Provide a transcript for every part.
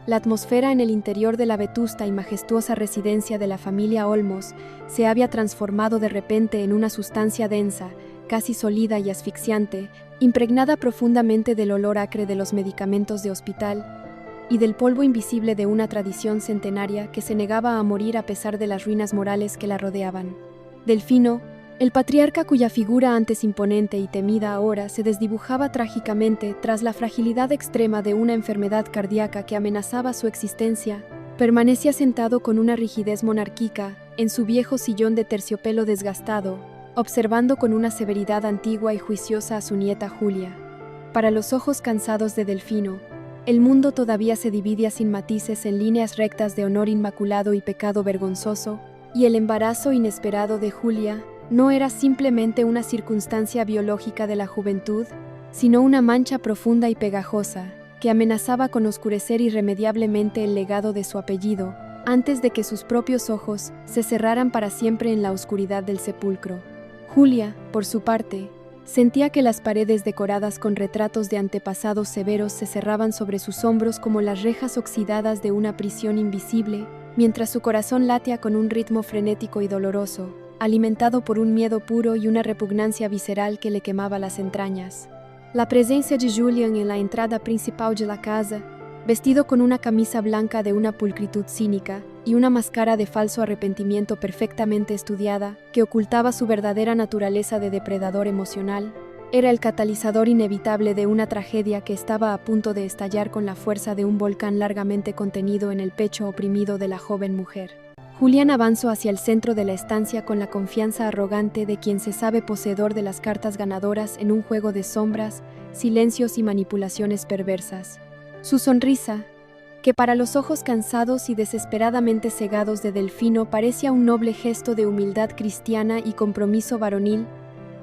La atmósfera en el interior de la vetusta y majestuosa residencia de la familia Olmos se había transformado de repente en una sustancia densa, casi sólida y asfixiante, impregnada profundamente del olor acre de los medicamentos de hospital y del polvo invisible de una tradición centenaria que se negaba a morir a pesar de las ruinas morales que la rodeaban. Delfino, el patriarca cuya figura antes imponente y temida ahora se desdibujaba trágicamente tras la fragilidad extrema de una enfermedad cardíaca que amenazaba su existencia, permanecía sentado con una rigidez monárquica en su viejo sillón de terciopelo desgastado, observando con una severidad antigua y juiciosa a su nieta Julia. Para los ojos cansados de Delfino, el mundo todavía se dividía sin matices en líneas rectas de honor inmaculado y pecado vergonzoso, y el embarazo inesperado de Julia no era simplemente una circunstancia biológica de la juventud, sino una mancha profunda y pegajosa, que amenazaba con oscurecer irremediablemente el legado de su apellido, antes de que sus propios ojos se cerraran para siempre en la oscuridad del sepulcro. Julia, por su parte, sentía que las paredes decoradas con retratos de antepasados severos se cerraban sobre sus hombros como las rejas oxidadas de una prisión invisible, mientras su corazón latía con un ritmo frenético y doloroso, alimentado por un miedo puro y una repugnancia visceral que le quemaba las entrañas. La presencia de Julian en la entrada principal de la casa, vestido con una camisa blanca de una pulcritud cínica y una máscara de falso arrepentimiento perfectamente estudiada, que ocultaba su verdadera naturaleza de depredador emocional, era el catalizador inevitable de una tragedia que estaba a punto de estallar con la fuerza de un volcán largamente contenido en el pecho oprimido de la joven mujer. Julián avanzó hacia el centro de la estancia con la confianza arrogante de quien se sabe poseedor de las cartas ganadoras en un juego de sombras, silencios y manipulaciones perversas. Su sonrisa, que para los ojos cansados y desesperadamente cegados de Delfino parecía un noble gesto de humildad cristiana y compromiso varonil,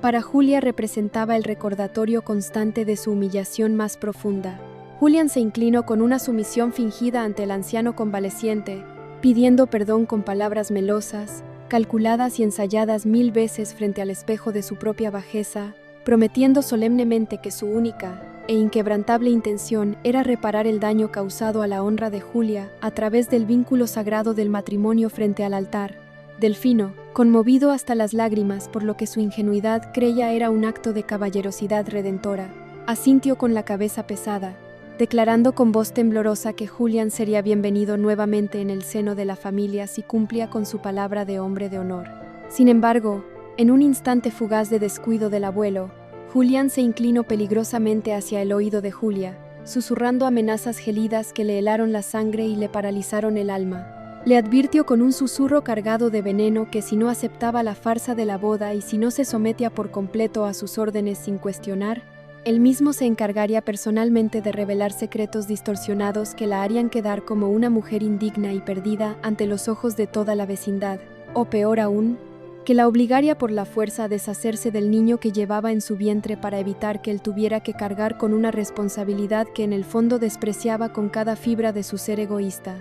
para Julia representaba el recordatorio constante de su humillación más profunda. Julián se inclinó con una sumisión fingida ante el anciano convaleciente, pidiendo perdón con palabras melosas, calculadas y ensayadas 1000 veces frente al espejo de su propia bajeza, prometiendo solemnemente que su única e inquebrantable intención era reparar el daño causado a la honra de Julia a través del vínculo sagrado del matrimonio frente al altar. Delfino, conmovido hasta las lágrimas por lo que su ingenuidad creía era un acto de caballerosidad redentora, asintió con la cabeza pesada, declarando con voz temblorosa que Julián sería bienvenido nuevamente en el seno de la familia si cumplía con su palabra de hombre de honor. Sin embargo, en un instante fugaz de descuido del abuelo, Julián se inclinó peligrosamente hacia el oído de Julia, susurrando amenazas gélidas que le helaron la sangre y le paralizaron el alma. Le advirtió con un susurro cargado de veneno que si no aceptaba la farsa de la boda y si no se sometía por completo a sus órdenes sin cuestionar, él mismo se encargaría personalmente de revelar secretos distorsionados que la harían quedar como una mujer indigna y perdida ante los ojos de toda la vecindad, o peor aún, que la obligaría por la fuerza a deshacerse del niño que llevaba en su vientre para evitar que él tuviera que cargar con una responsabilidad que en el fondo despreciaba con cada fibra de su ser egoísta.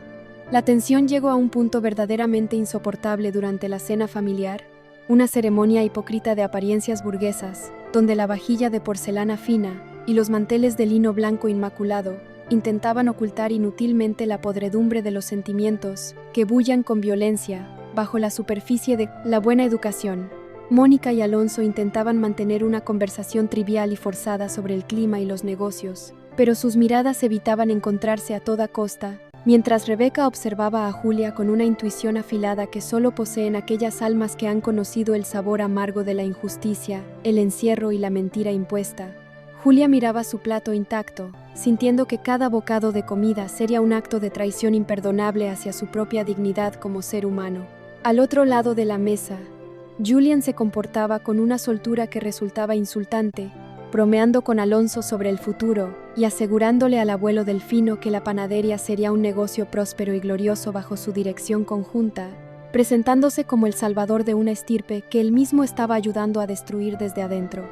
La tensión llegó a un punto verdaderamente insoportable durante la cena familiar, una ceremonia hipócrita de apariencias burguesas, donde la vajilla de porcelana fina y los manteles de lino blanco inmaculado intentaban ocultar inútilmente la podredumbre de los sentimientos que bullan con violencia bajo la superficie de la buena educación. Mónica y Alonso intentaban mantener una conversación trivial y forzada sobre el clima y los negocios, pero sus miradas evitaban encontrarse a toda costa, mientras Rebeca observaba a Julia con una intuición afilada que solo poseen aquellas almas que han conocido el sabor amargo de la injusticia, el encierro y la mentira impuesta. Julia miraba su plato intacto, sintiendo que cada bocado de comida sería un acto de traición imperdonable hacia su propia dignidad como ser humano. Al otro lado de la mesa, Julián se comportaba con una soltura que resultaba insultante, bromeando con Alonso sobre el futuro y asegurándole al abuelo Delfino que la panadería sería un negocio próspero y glorioso bajo su dirección conjunta, presentándose como el salvador de una estirpe que él mismo estaba ayudando a destruir desde adentro.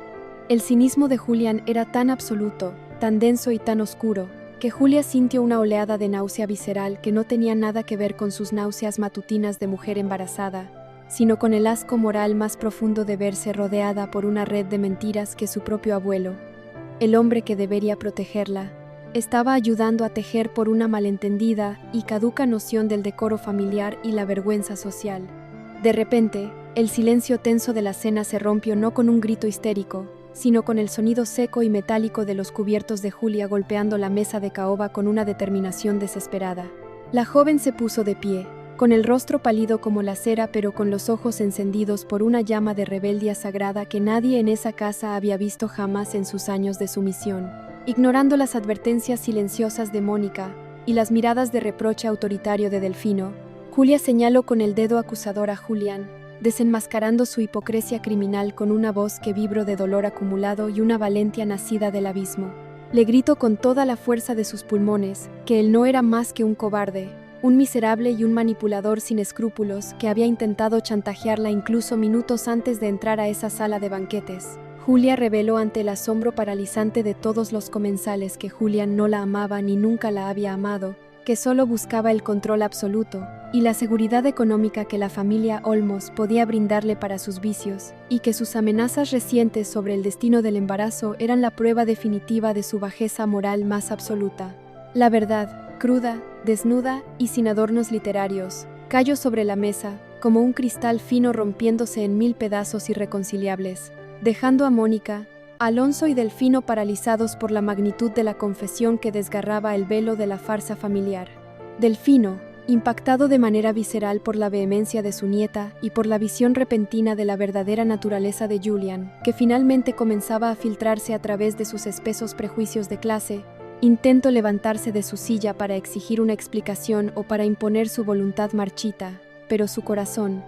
El cinismo de Julián era tan absoluto, tan denso y tan oscuro, que Julia sintió una oleada de náusea visceral que no tenía nada que ver con sus náuseas matutinas de mujer embarazada, sino con el asco moral más profundo de verse rodeada por una red de mentiras que su propio abuelo, el hombre que debería protegerla, estaba ayudando a tejer por una malentendida y caduca noción del decoro familiar y la vergüenza social. De repente, el silencio tenso de la cena se rompió no con un grito histérico, sino con el sonido seco y metálico de los cubiertos de Julia golpeando la mesa de caoba con una determinación desesperada. La joven se puso de pie, con el rostro pálido como la cera pero con los ojos encendidos por una llama de rebeldía sagrada que nadie en esa casa había visto jamás en sus años de sumisión. Ignorando las advertencias silenciosas de Mónica y las miradas de reproche autoritario de Delfino, Julia señaló con el dedo acusador a Julián, desenmascarando su hipocresía criminal con una voz que vibró de dolor acumulado y una valentía nacida del abismo. Le gritó con toda la fuerza de sus pulmones que él no era más que un cobarde, un miserable y un manipulador sin escrúpulos que había intentado chantajearla incluso minutos antes de entrar a esa sala de banquetes. Julia reveló ante el asombro paralizante de todos los comensales que Julián no la amaba ni nunca la había amado, que solo buscaba el control absoluto y la seguridad económica que la familia Olmos podía brindarle para sus vicios, y que sus amenazas recientes sobre el destino del embarazo eran la prueba definitiva de su bajeza moral más absoluta. La verdad, cruda, desnuda y sin adornos literarios, cayó sobre la mesa, como un cristal fino rompiéndose en 1000 pedazos irreconciliables, dejando a Mónica, Alonso y Delfino paralizados por la magnitud de la confesión que desgarraba el velo de la farsa familiar. Delfino, impactado de manera visceral por la vehemencia de su nieta y por la visión repentina de la verdadera naturaleza de Julián, que finalmente comenzaba a filtrarse a través de sus espesos prejuicios de clase, intentó levantarse de su silla para exigir una explicación o para imponer su voluntad marchita, pero su corazón,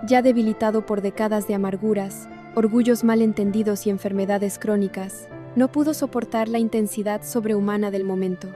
ya debilitado por décadas de amarguras, orgullos malentendidos y enfermedades crónicas, no pudo soportar la intensidad sobrehumana del momento.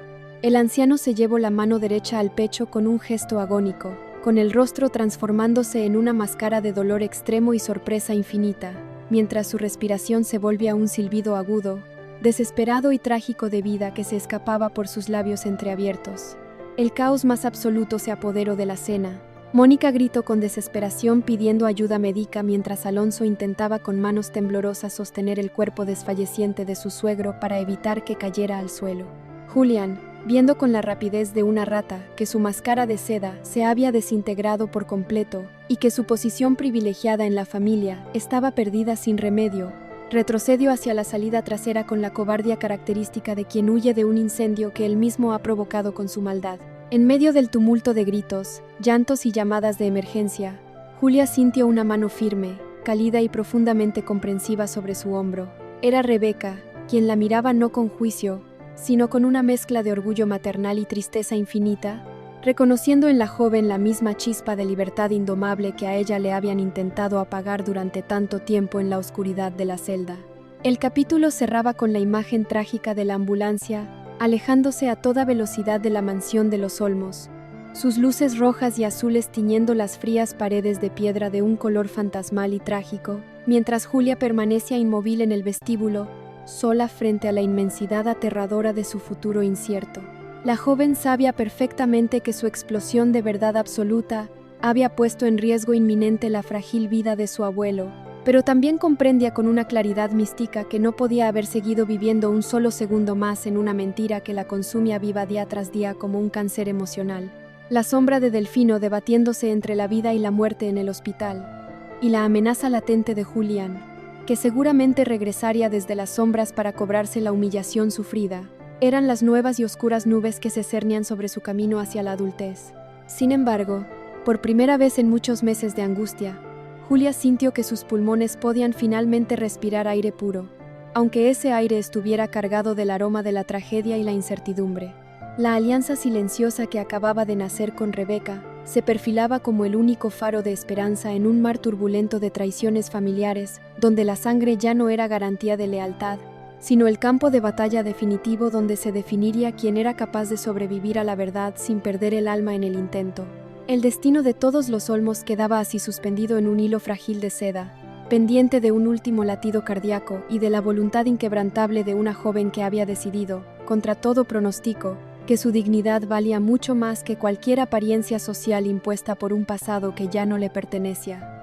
El anciano se llevó la mano derecha al pecho con un gesto agónico, con el rostro transformándose en una máscara de dolor extremo y sorpresa infinita, mientras su respiración se volvía un silbido agudo, desesperado y trágico de vida que se escapaba por sus labios entreabiertos. El caos más absoluto se apoderó de la cena. Mónica gritó con desesperación pidiendo ayuda médica mientras Alonso intentaba con manos temblorosas sostener el cuerpo desfalleciente de su suegro para evitar que cayera al suelo. Julián, viendo con la rapidez de una rata que su máscara de seda se había desintegrado por completo y que su posición privilegiada en la familia estaba perdida sin remedio, retrocedió hacia la salida trasera con la cobardía característica de quien huye de un incendio que él mismo ha provocado con su maldad. En medio del tumulto de gritos, llantos y llamadas de emergencia, Julia sintió una mano firme, cálida y profundamente comprensiva sobre su hombro. Era Rebeca, quien la miraba no con juicio, sino con una mezcla de orgullo maternal y tristeza infinita, reconociendo en la joven la misma chispa de libertad indomable que a ella le habían intentado apagar durante tanto tiempo en la oscuridad de la celda. El capítulo cerraba con la imagen trágica de la ambulancia, alejándose a toda velocidad de la mansión de los Olmos, sus luces rojas y azules tiñendo las frías paredes de piedra de un color fantasmal y trágico, mientras Julia permanecía inmóvil en el vestíbulo, sola frente a la inmensidad aterradora de su futuro incierto. La joven sabía perfectamente que su explosión de verdad absoluta había puesto en riesgo inminente la frágil vida de su abuelo, pero también comprendía con una claridad mística que no podía haber seguido viviendo un solo segundo más en una mentira que la consumía viva día tras día como un cáncer emocional. La sombra de Delfino debatiéndose entre la vida y la muerte en el hospital, y la amenaza latente de Julián, que seguramente regresaría desde las sombras para cobrarse la humillación sufrida, eran las nuevas y oscuras nubes que se cernían sobre su camino hacia la adultez. Sin embargo, por primera vez en muchos meses de angustia, Julia sintió que sus pulmones podían finalmente respirar aire puro, aunque ese aire estuviera cargado del aroma de la tragedia y la incertidumbre. La alianza silenciosa que acababa de nacer con Rebeca se perfilaba como el único faro de esperanza en un mar turbulento de traiciones familiares, donde la sangre ya no era garantía de lealtad, sino el campo de batalla definitivo donde se definiría quién era capaz de sobrevivir a la verdad sin perder el alma en el intento. El destino de todos los Olmos quedaba así suspendido en un hilo frágil de seda, pendiente de un último latido cardíaco y de la voluntad inquebrantable de una joven que había decidido, contra todo pronóstico, que su dignidad valía mucho más que cualquier apariencia social impuesta por un pasado que ya no le pertenecía.